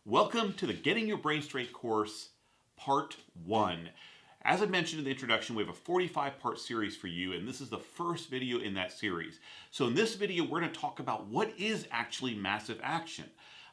Welcome to the Getting Your Brain Straight course, Part 1. As I mentioned in the introduction, we have a 45-part series for you, and this is the first video in that series. So in this video, we're going to talk about what is actually massive action.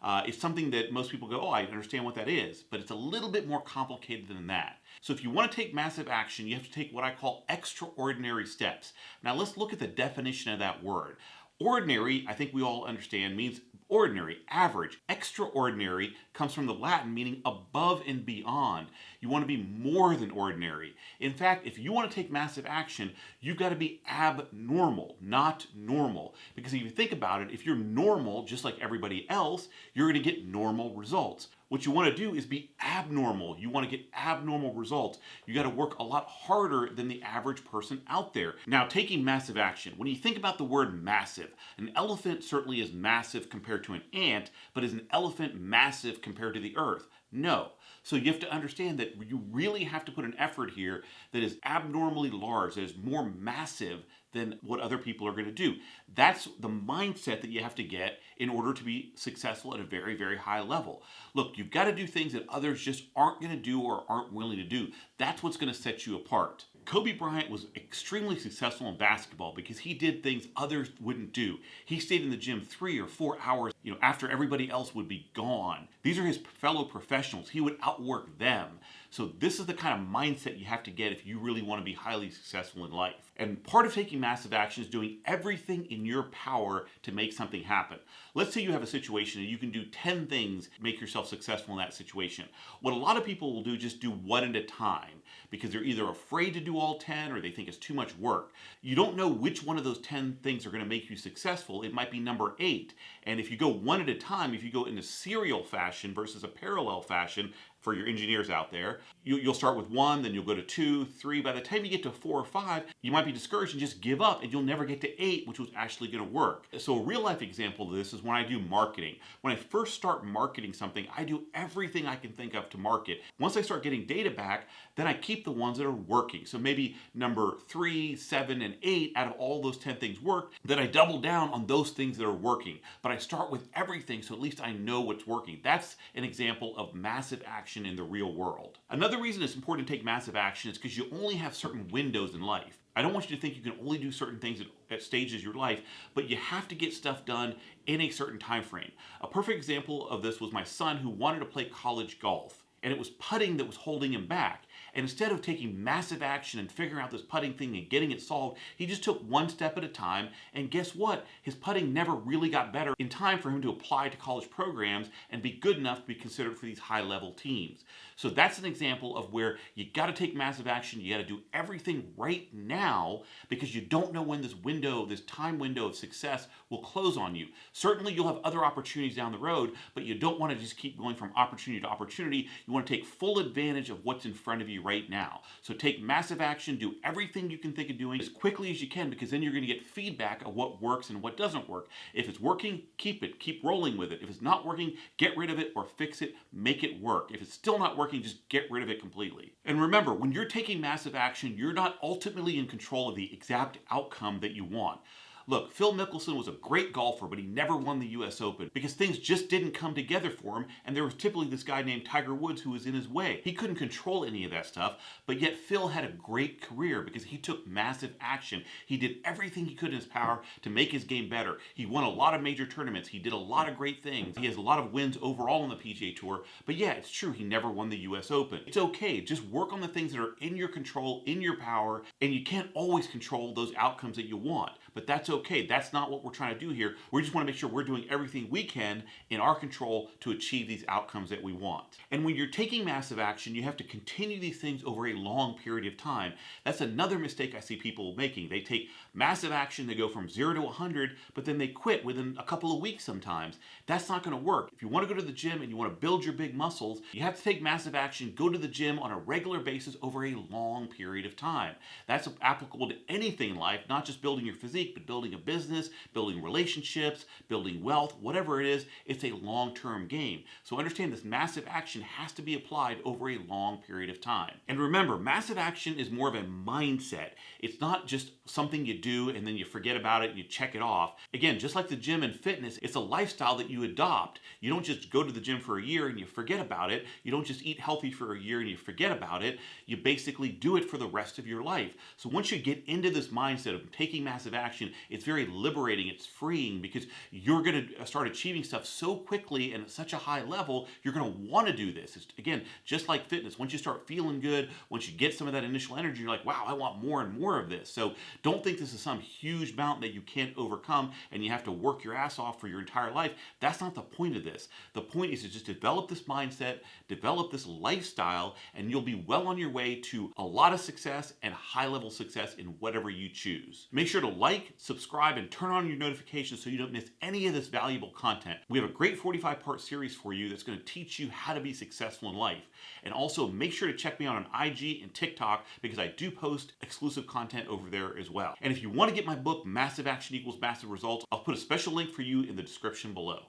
It's something that most people go, oh, I understand what that is, but it's a little bit more complicated than that. So if you want to take massive action, you have to take what I call extraordinary steps. Now let's look at the definition of that word. Ordinary, I think we all understand, means ordinary, average. Extraordinary comes from the Latin meaning above and beyond. You want to be more than ordinary. In fact, if you want to take massive action, you've got to be abnormal, not normal. Because if you think about it, if you're normal, just like everybody else, you're going to get normal results. What you want to do is be abnormal. You want to get abnormal results. You got to work a lot harder than the average person out there. Now, taking massive action. When you think about the word massive, an elephant certainly is massive compared to an ant, but is an elephant massive compared to the earth? No. So you have to understand that you really have to put an effort here that is abnormally large, that is more massive than what other people are going to do. That's the mindset that you have to get in order to be successful at a very, very high level. Look, you've got to do things that others just aren't going to do or aren't willing to do. That's what's going to set you apart. Kobe Bryant was extremely successful in basketball because he did things others wouldn't do. He stayed in the gym 3 or 4 hours, after everybody else would be gone. These are his fellow professionals. He would outwork them. So this is the kind of mindset you have to get if you really want to be highly successful in life. And part of taking massive action is doing everything in your power to make something happen. Let's say you have a situation and you can do 10 things to make yourself successful in that situation. What a lot of people will do is just do one at a time because they're either afraid to do all 10 or they think it's too much work. You don't know which one of those 10 things are going to make you successful. It might be number 8. And if you go one at a time, if you go in a serial fashion versus a parallel fashion, for your engineers out there, you'll start with 1, then you'll go to 2, 3. By the time you get to 4 or 5, you might be discouraged and just give up, and you'll never get to 8, which was actually going to work. So a real life example of this is when I do marketing. When I first start marketing something, I do everything I can think of to market. Once I start getting data back, then I keep the ones that are working. So maybe number 3, 7, and 8 out of all those 10 things work. Then I double down on those things that are working. But I start with everything so at least I know what's working. That's an example of massive action in the real world. Another reason it's important to take massive action is because you only have certain windows in life. I don't want you to think you can only do certain things at stages of your life, but you have to get stuff done in a certain time frame. A perfect example of this was my son who wanted to play college golf. And it was putting that was holding him back. And instead of taking massive action and figuring out this putting thing and getting it solved, he just took one step at a time. And guess what? His putting never really got better in time for him to apply to college programs and be good enough to be considered for these high-level teams. So that's an example of where you got to take massive action. You got to do everything right now because you don't know when this window, this time window of success will close on you. Certainly you'll have other opportunities down the road, but you don't want to just keep going from opportunity to opportunity. You want to take full advantage of what's in front of you right now. So take massive action, do everything you can think of doing as quickly as you can because then you're going to get feedback of what works and what doesn't work. If it's working, keep it, keep rolling with it. If it's not working, get rid of it or fix it, make it work. If it's still not working, just get rid of it completely. And remember, when you're taking massive action, you're not ultimately in control of the exact outcome that you want. Look, Phil Mickelson was a great golfer, but he never won the US Open because things just didn't come together for him, and there was typically this guy named Tiger Woods who was in his way. He couldn't control any of that stuff, but yet Phil had a great career because he took massive action. He did everything he could in his power to make his game better. He won a lot of major tournaments. He did a lot of great things. He has a lot of wins overall on the PGA Tour, but yeah, it's true, he never won the US Open. It's okay. Just work on the things that are in your control, in your power, and you can't always control those outcomes that you want, but that's okay. That's not what we're trying to do here. We just want to make sure we're doing everything we can in our control to achieve these outcomes that we want. And when you're taking massive action, you have to continue these things over a long period of time. That's another mistake I see people making. They take massive action, they go from 0 to 100, but then they quit within a couple of weeks sometimes. That's not going to work. If you want to go to the gym and you want to build your big muscles, you have to take massive action, go to the gym on a regular basis over a long period of time. That's applicable to anything in life, not just building your physique, make, but building a business, building relationships, building wealth, whatever it is, it's a long-term game. So understand this massive action has to be applied over a long period of time. And remember, massive action is more of a mindset. It's not just something you do and then you forget about it and you check it off. Again, just like the gym and fitness, it's a lifestyle that you adopt. You don't just go to the gym for a year and you forget about it. You don't just eat healthy for a year and you forget about it. You basically do it for the rest of your life. So once you get into this mindset of taking massive action, it's very liberating, it's freeing, because you're going to start achieving stuff so quickly and at such a high level, you're going to want to do this. It's, again, just like fitness. Once you start feeling good, once you get some of that initial energy, you're like, wow, I want more and more of this. So don't think this is some huge mountain that you can't overcome and you have to work your ass off for your entire life. That's not the point of this. The point is to just develop this mindset, develop this lifestyle, and you'll be well on your way to a lot of success and high-level success in whatever you choose. Make sure to like, subscribe, and turn on your notifications so you don't miss any of this valuable content. We have a great 45-part series for you that's going to teach you how to be successful in life. And also make sure to check me out on IG and TikTok, because I do post exclusive content over there as well. And if you want to get my book, Massive Action Equals Massive Results, I'll put a special link for you in the description below.